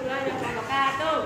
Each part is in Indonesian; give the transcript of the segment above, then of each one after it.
warahmatullahi wabarakatuh.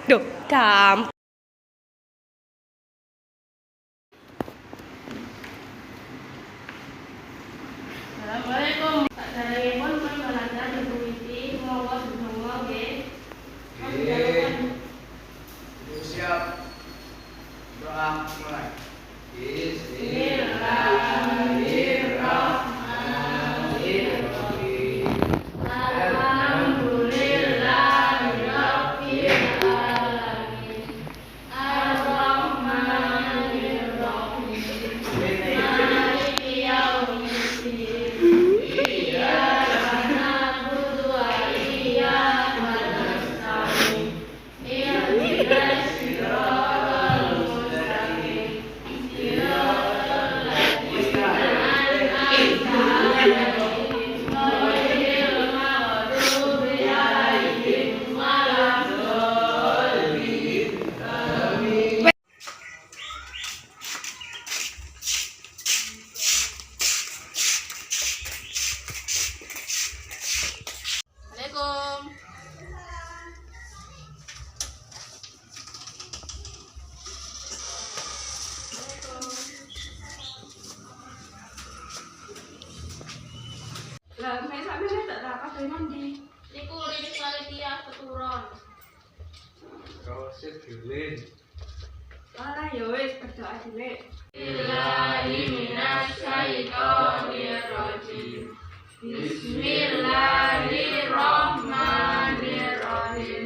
Duh, gampang. Assalamualaikum. Sadaripun pun belajar diwiwiti monggo sedonga nggih. Siap. Doa mulai. Lah, mek sampeyan tak rapat dengan ndi? Niku rilis panitia keturun. Proses dulin. Alah ya wis berdoa dhisik. Billahi minasyaitonirrajim. Bismillahirrahmanirrahim.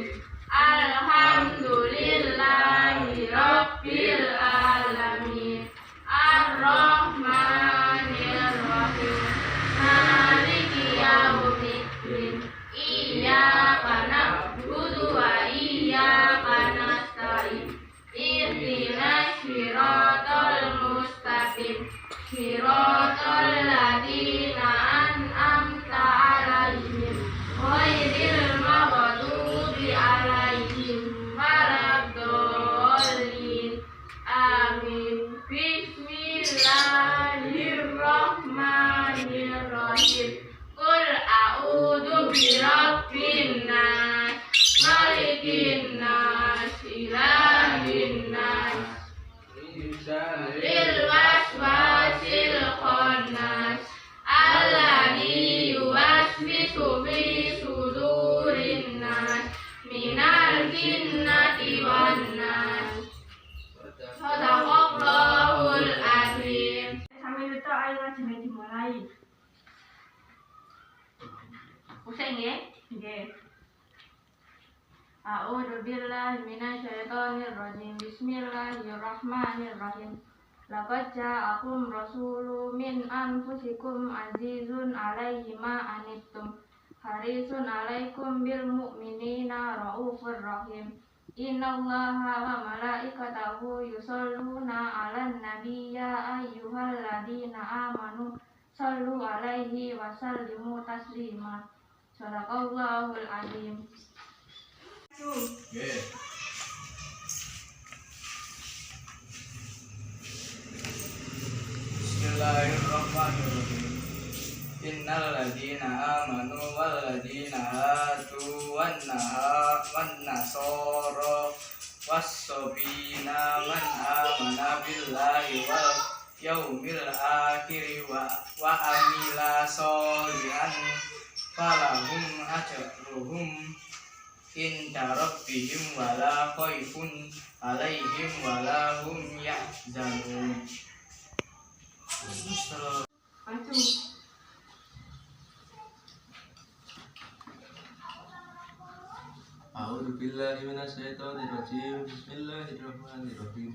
Alhamdulillahi rabbil A'udzu billahi minasyaitonir rajim. Bismillahirrahmanirrahim. Laqad ja'akum rasulun min anfusikum azizun 'alaihi ma anittum harisun 'alaikum bil mu'minina raufur rahim. Innallaha wa malaikatahu yusholluna 'alan nabi ya ayyuhalladzina amanu shallu 'alaihi wa sallimu taslima. Shadaqallahul azim. Oke. Bismillahirrahmanirrahim. Innal ladzina amanu wal ladzina hadu wan nasara was-sabina man amana billahi wal yaumil akhir wa amila sholihan falahum ajruhum inda rabbihim wala khaufun alaihim wala hum yahzanun. Maju. A'udzu billahi minasyaitonir rajim. Bismillahirrahmanirrahim.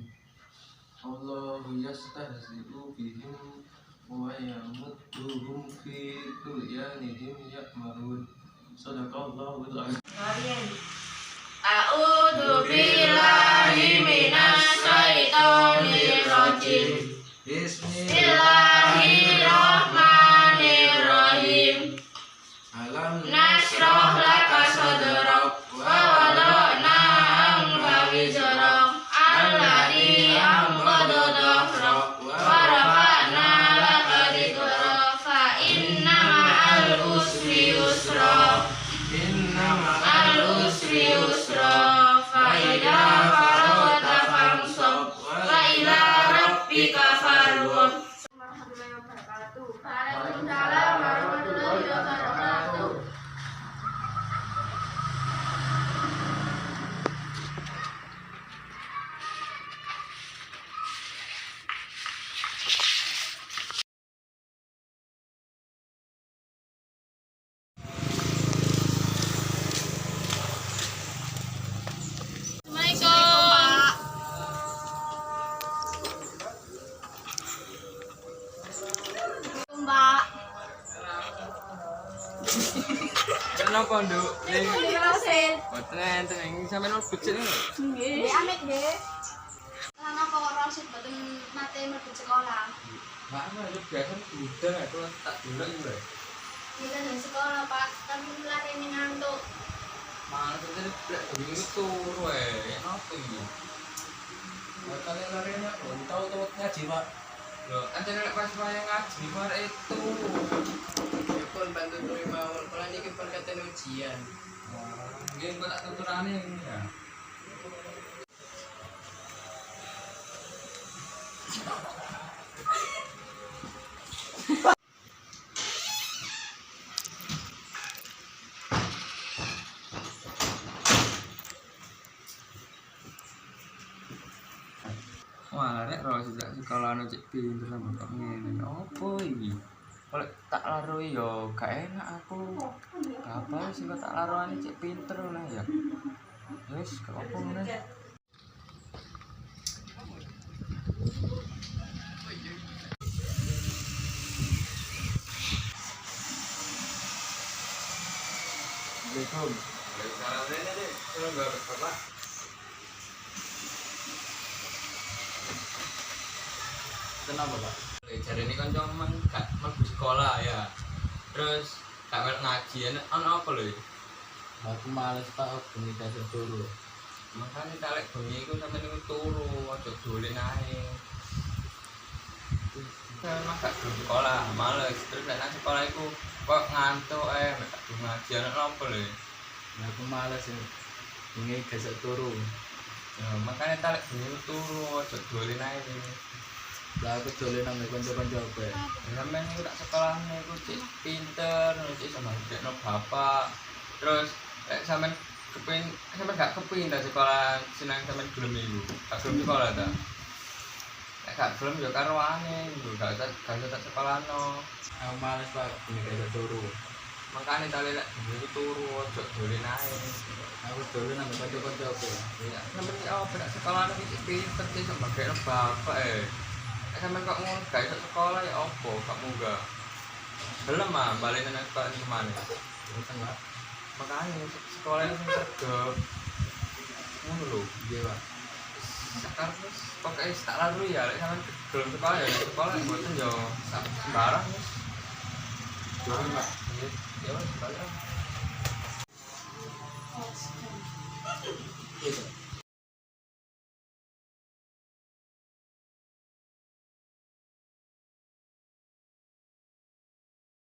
Allahu yastahzi'u bihim wa yamudduhum fi tughyanihim ya'marun. Shadaqallahul azim. A'udzu billahi minasyaitonir rajim. Bismillahirrahmanirrahim. Alam Nashrah laka sadrak wa wada'na anka wizrak alladzi anqadha dhahrak wa rafa'na laka dhikrak fa inna ma'al usri yusra fa idza faragta fansab wa ila rabbika farghab. Warahmatullahi wabarakatuh. Waalaikumsalam warahmatullahi wabarakatuh. Kenapa, Nduk? Jelasin. Boten enten ing sampeyan mlebu sini. Nggih. Amit nggih. Karena kok Rosid boten nate mlebu sekolah. Mak lu biasa udah aku tak dolek iki, Mbak. Kita dari sekolah Pak, tapi lari ini ngantuk. Malah tadi blek wingi turu ae. Napa iki? Kalian larinya tahu tuh ngaji, Pak. Loh, enten lek pas wayang ngaji kok itu. Ya pun bantu turu mawon. Kalau niki pun katene ujian. Nggih, kok tak tuturane ini ya. Wah, nek ro sejak sekolah anu cek pinter sama kok ngene. Opo iki? Kalau tak larui yo gak enak aku. Apa sih kok tak laruane cek pinter ngono ya. Wis gak apa ngene. Assalamualaikum. Waalaikumsalam. Rene deh, kalau enggak Bapak. Kenapa, Pak? Jare ini kan cuman gak mlebu sekolah ya. Terus gak melok ngaji ana apa lho? Aku males tak bengi kasih turu. Makanya tak lek bengi iku sampe niku turu, aja dolen ae. Memang gak gelem sekolah, males. Terus nek nang sekolah iku kok ngantuk ae, mek gak ngaji ana apa lho? Aku males ya. Bengi kasih turu. Ya makanya tak lek bengi turu, aja dolen ae. Lah aku dolen nang kanca-kanca aku. Sampeyan niku tak sekolahne iku cek pinter, cek sama dekno bapak. Terus lek sampeyan gak kepinter sekolah seneng sampeyan gelem iku. Gak gelem sekolah ta? Lek gak gelem ya karo ane, gak tak sekolahno. Aku males Pak bengi kasih turu. Makane tali lek dhewe turu ojo dolen ae. Aku dulu nang kanca-kancaku. Ya, sampeyan iki apa nek sekolah iki pinter sih sebagai bapak sampeyan kok ngono gak iso sekolah ya opo gak munggah. Gelem ah balik nang sekolah iki kemana? Boten, Pak. Makanya sekolah itu sregep. Ngono lho. Iya, Pak. Sekarang wis pokoke tak lalu ya lek sampeyan gelem sekolah ya sekolah mboten yo sembarang wis. Boten, Pak. Ya wis balik. Iya.